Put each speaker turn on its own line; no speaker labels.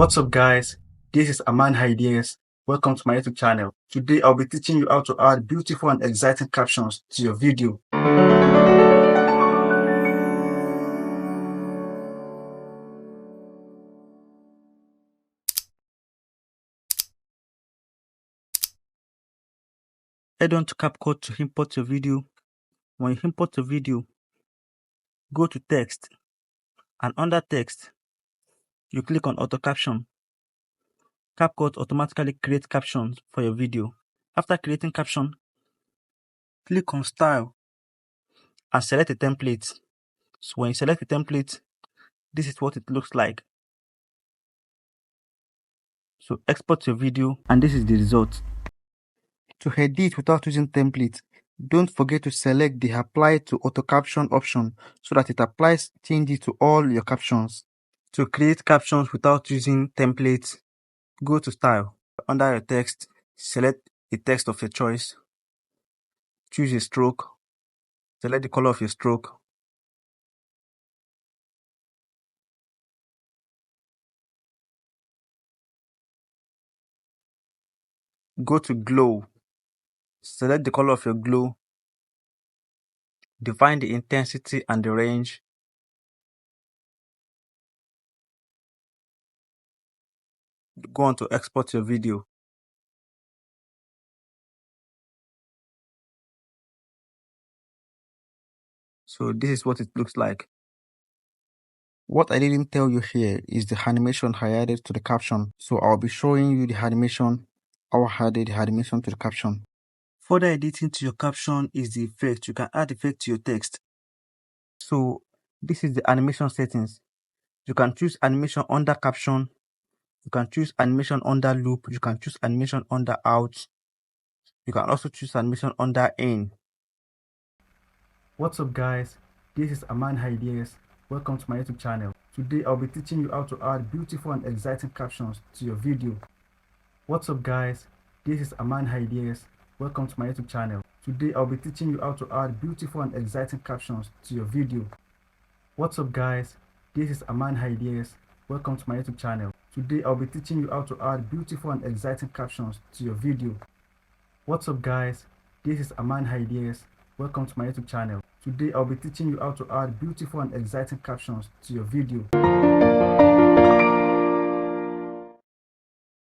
What's up guys, this is Aman Ideas. Welcome to my YouTube channel. Today I'll be teaching you how to add beautiful and exciting captions to your video. Head on to CapCut to import your video. When you import your video, go to text and under text, you click on auto caption. CapCut automatically creates captions for your video. After creating caption, click on style and select a template. So when you select a template, this is what it looks like. So export your video and this is the result. To edit without using templates, don't forget to select the apply to auto caption option so that it applies changes to all your captions. To create captions without using templates, go to style. Under your text, select a text of your choice. Choose a stroke. Select the color of your stroke. Go to glow. Select the color of your glow. Define the intensity and the range. Go on to export your video. So this is what it looks like. What I didn't tell you here is the animation I added to the caption. So I'll be showing you the animation, how I added the animation to the caption. Further editing to your caption is the effect. You can add effect to your text. So this is the animation settings. You can choose animation under caption. You can choose animation under loop. You can choose animation under out. You can also choose animation under in. What's up guys, this is Aman Ideas. Welcome to my YouTube channel. Today I'll be teaching you how to add beautiful and exciting captions to your video. What's up guys, this is Aman Ideas. Welcome to my YouTube channel. Today I'll be teaching you how to add beautiful and exciting captions to your video. What's up guys, this is Aman Ideas. Welcome to my YouTube channel. Today I'll be teaching you how to add beautiful and exciting captions to your video. What's up guys, this is Aman Ideas. Welcome to my YouTube channel. Today I'll be teaching you how to add beautiful and exciting captions to your video.